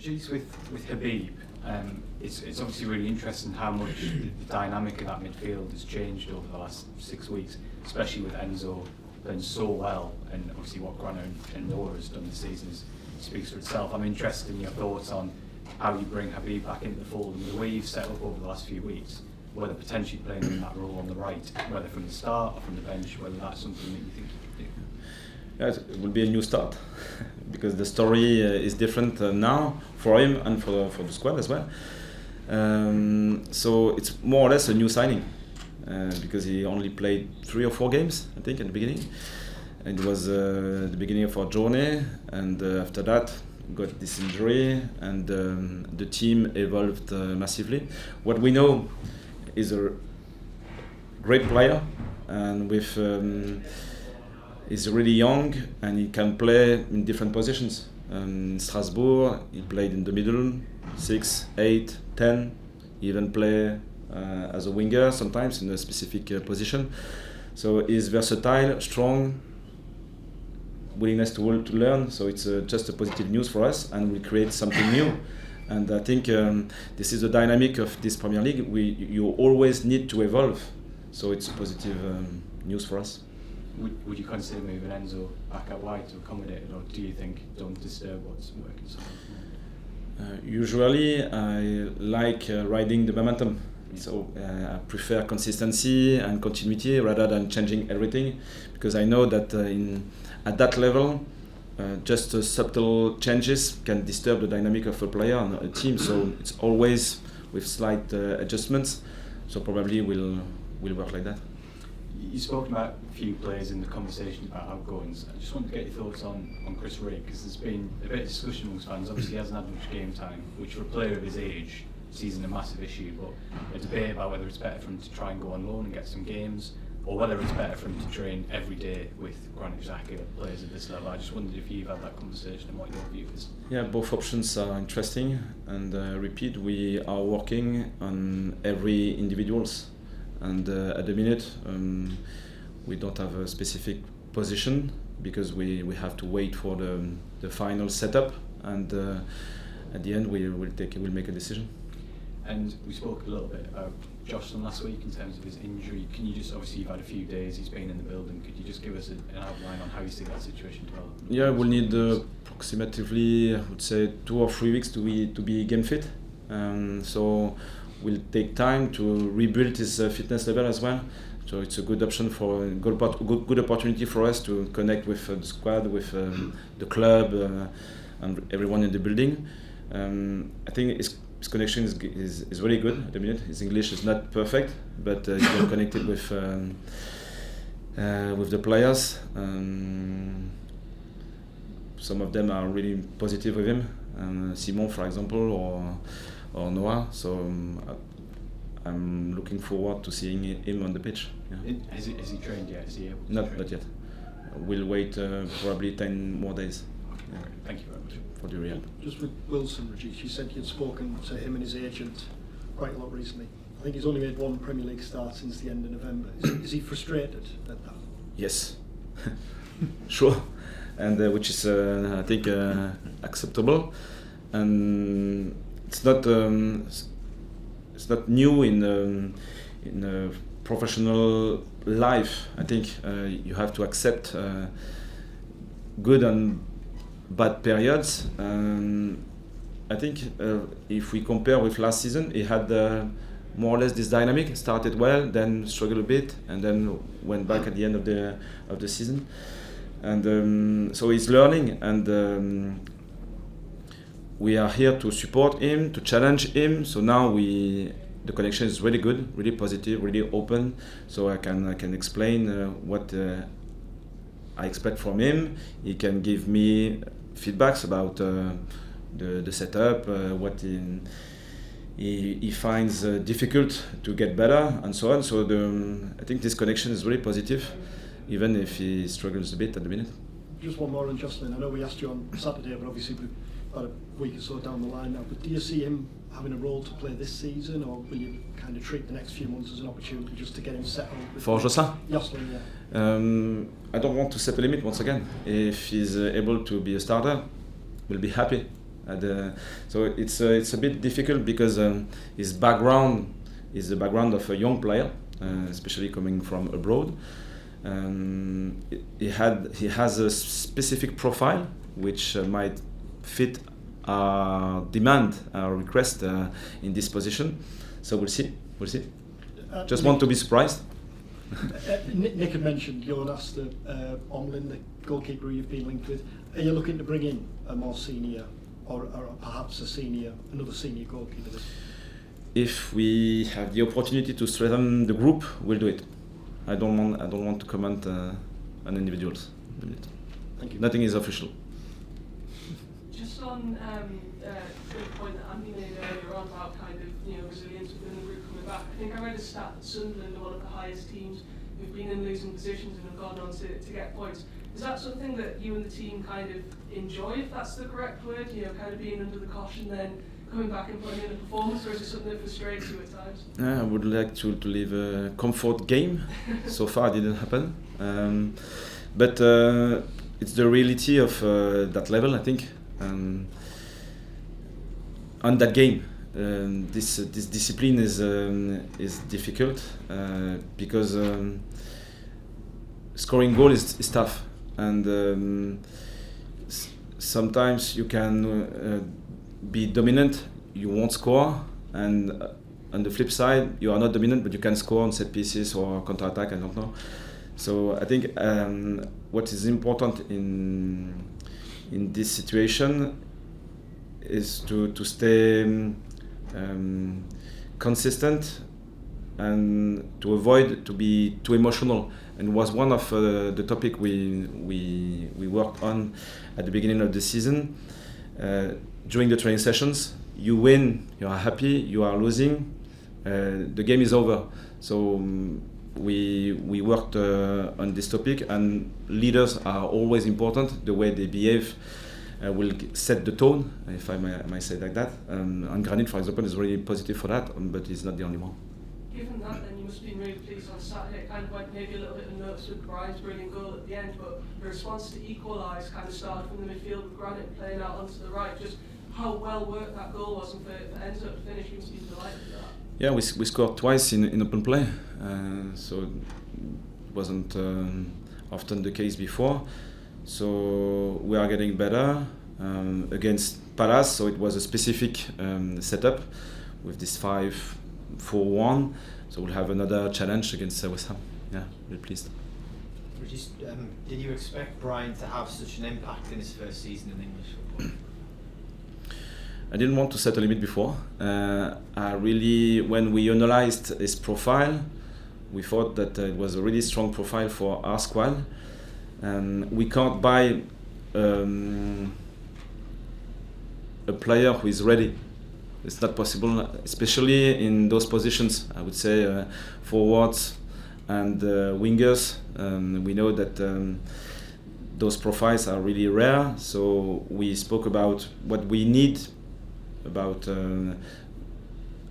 Just with Habib, it's obviously really interesting how much the dynamic of that midfield has changed over the last 6 weeks, especially with Enzo playing so well, and obviously what Grano and Noah has done this season speaks for itself. I'm interested in your thoughts on how you bring Habib back into the fold and the way you've set up over the last few weeks, whether potentially playing in that role on the right, whether from the start or from the bench, whether that's something that you think you could do. Yeah, it will be a new start because the story is different now for him and for the squad as well. So it's more or less a new signing because he only played 3 or 4 games, I think, at the beginning. And it was the beginning of our journey, and after that got this injury, and the team evolved massively. What we know is a great player, and with he's really young and he can play in different positions. In Strasbourg, he played in the middle, 6, 8, 10. He even play as a winger sometimes in a specific position. So he's versatile, strong, willingness to learn. So it's just a positive news for us, and we create something new. And I think this is the dynamic of this Premier League. You always need to evolve. So it's a positive news for us. Would you consider moving Enzo back out wide to accommodate it, or do you think don't disturb what's working so well? Usually I like riding the momentum. So I prefer consistency and continuity rather than changing everything, because I know that at that level just subtle changes can disturb the dynamic of a player and a team. So it's always with slight adjustments. So probably we'll work like that. You spoke about a few players in the conversation about outgoings. I just wanted to get your thoughts on Chris Rigg, because there's been a bit of discussion amongst fans. Obviously he hasn't had much game time, which for a player of his age isn't a massive issue, but a debate about whether it's better for him to try and go on loan and get some games, or whether it's better for him to train every day with Granit Xhaka, players at this level. I just wondered if you've had that conversation and what your view is. Yeah, both options are interesting, and repeat, we are working on every individuals, and at the minute we don't have a specific position because we have to wait for the final setup, and at the end we'll make a decision. And we spoke a little bit about Joselyn last week in terms of his injury. Can you just, obviously you've had a few days, he's been in the building, could you just give us an outline on how you see that situation develop? Yeah, we'll need approximately, I would say, 2 or 3 weeks to be game fit. So we'll take time to rebuild his fitness level as well. So it's a good option for good opportunity for us to connect with the squad, with the club, and everyone in the building. I think his connection is very good at the minute. His English is not perfect, but he's well connected with the players. Some of them are really positive with him, Simon, for example, or Noah. So I'm looking forward to seeing him on the pitch. Yeah. Has he trained yet? Is he able to Not yet. We'll wait probably 10 more days. Okay, yeah. Thank you very much. For the real. Just with Wilson, Rigg, you said you'd spoken to him and his agent quite a lot recently. I think he's only made 1 Premier League start since the end of November. Is he frustrated at that? Yes, sure, and which is I think acceptable, and it's not new in professional life. I think you have to accept good and bad periods. I think if we compare with last season, he had more or less this dynamic. Started well, then struggled a bit, and then went back at the end of the season. And so he's learning, and we are here to support him, to challenge him. So now the connection is really good, really positive, really open. So I can explain what I expect from him. He can give me feedbacks about the setup, what he finds difficult to get better, and so on. So I think this connection is really positive, even if he struggles a bit at the minute. Just one more on Joselyn. I know we asked you on Saturday, but obviously we're about a week or so down the line now. But do you see him having a role to play this season, or will you kind of treat the next few months as an opportunity just to get him settled? For Joselyn? Joselyn, yeah. I don't want to set a limit once again. If he's able to be a starter, we'll be happy. So it's a bit difficult because his background is the background of a young player, especially coming from abroad. He has a specific profile which might fit our demand, our request in this position. So we'll see. Just want to be surprised. Nick had mentioned Jonas Omlin, the goalkeeper you've been linked with. Are you looking to bring in a more senior, or perhaps another senior goalkeeper? If we have the opportunity to strengthen the group, we'll do it. I don't want to comment on individuals. Thank you. Nothing is official. Just on the point that Andy made earlier on about kind of resilience within the group coming back. I think I read a stat that Sunderland are one of the highest teams who've been in losing positions and have gone on to get points. Is that something that you and the team kind of enjoy, if that's the correct word? Kind of being under the caution, then coming back and putting in a performance, or is it something that frustrates you at times? I would like to live a comfort game. So far, it didn't happen. But it's the reality of that level, I think. On that game, this discipline is difficult because scoring goal is tough, and sometimes you can be dominant, you won't score, and on the flip side, you are not dominant, but you can score on set pieces or counter attack. I don't know. So I think what is important in this situation is to stay consistent and to avoid to be too emotional. And was one of the topic we worked on at the beginning of the season. During the training sessions, you win, you are happy. You are losing, the game is over. So we worked on this topic, and leaders are always important. The way they behave will set the tone, if I may say like that. And Granit, for example, is really positive for that, but he's not the only one. Given that, then you must have been really pleased on Saturday. It kind of went maybe a little bit unnoticed with Brian's brilliant goal at the end, but the response to equalise kind of started from the midfield with Granit playing out onto the right. Just how well worked that goal was, and for Enzo to finish, you must be delighted with that. Yeah, we scored twice in open play, so it wasn't often the case before. So we are getting better against Palace. So it was a specific setup with this 5-4-1. So we'll have another challenge against West Ham. Yeah, really pleased. Did you expect Brian to have such an impact in his first season in English football? I didn't want to set a limit before. When we analysed his profile, we thought that it was a really strong profile for our squad. We can't buy a player who is ready. It's not possible, especially in those positions. I would say forwards and wingers. We know that those profiles are really rare. So we spoke about what we need, about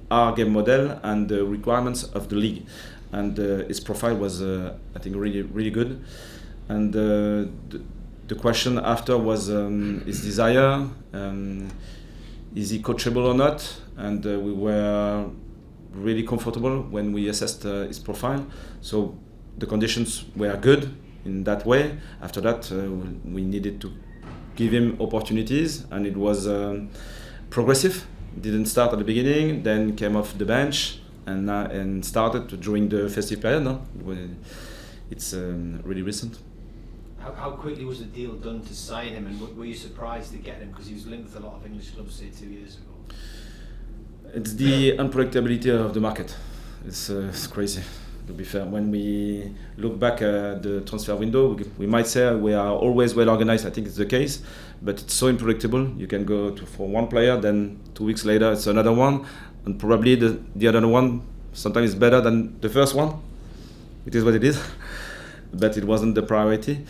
our game model and the requirements of the league. And his profile was, I think, really good. And the question after was his desire. Is he coachable or not? And we were really comfortable when we assessed his profile. So the conditions were good in that way. After that, we needed to give him opportunities, and it was progressive. Didn't start at the beginning, then came off the bench, and started during the festive period. No? It's really recent. How quickly was the deal done to sign him, and were you surprised to get him, because he was linked with a lot of English clubs, say, 2 years ago? It's the unpredictability of the market. It's crazy, to be fair. When we look back at the transfer window, we might say we are always well organized. I think it's the case, but it's so unpredictable. You can go for one player, then 2 weeks later it's another one, and probably the other one sometimes is better than the first one. It is what it is. But it wasn't the priority.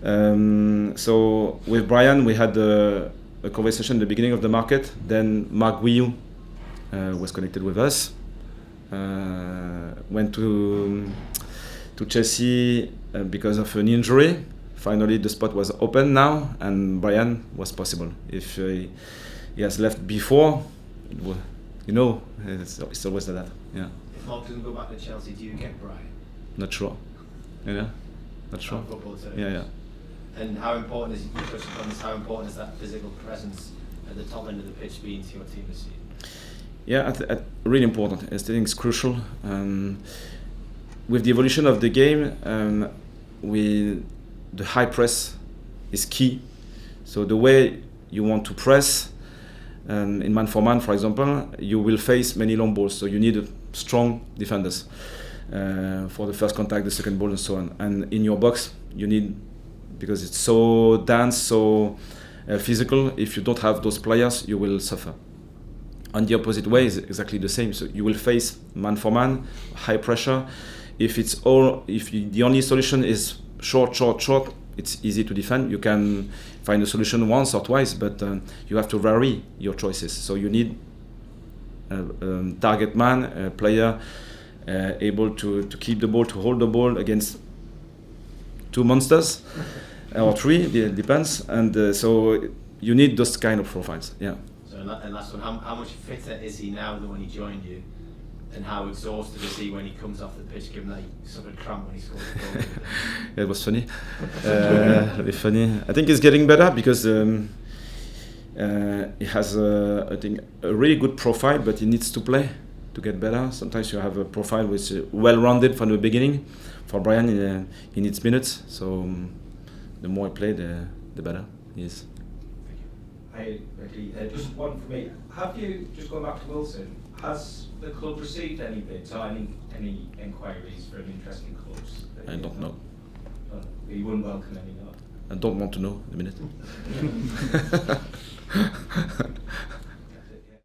So with Brian, we had a conversation at the beginning of the market. Then Mark Guillou was connected with us. Went to Chelsea because of an injury. Finally, the spot was open now, and Brian was possible. If he has left before. You know, it's always like that. Yeah. If Mark doesn't go back to Chelsea, do you get Brian? Not sure. Yeah. Not sure. On football terms. Yeah. And how important is, you touched upon this, how important is that physical presence at the top end of the pitch being to your team this season? Yeah, really important. I think it's crucial. With the evolution of the game, the high press is key. So the way you want to press, in man for man, for example, you will face many long balls. So you need strong defenders for the first contact, the second ball, and so on. And in your box, you need, because it's so dense, so physical, if you don't have those players, you will suffer. On the opposite way is exactly the same. So you will face man for man, high pressure. If the only solution is short, it's easy to defend. You can find a solution once or twice, but you have to vary your choices. So you need a target man, a player able to keep the ball, to hold the ball against two monsters or three, it depends. And so you need those kind of profiles. Yeah. So and last one, how much fitter is he now than when he joined you? And how exhausted is he when he comes off the pitch, given that he suffered cramp when he scored the goal? Yeah, it was funny. Very funny. I think he's getting better because he has, I think, a really good profile, but he needs to play to get better. Sometimes you have a profile which is well-rounded from the beginning. For Brian, he needs minutes, so the more he plays, the better he is. Hi, Ricky. Just one for me. Have you, just going back to Wilson, has the club received any bids or any inquiries for an interest in clubs? I don't know. You wouldn't welcome any, no? I don't want to know in a minute.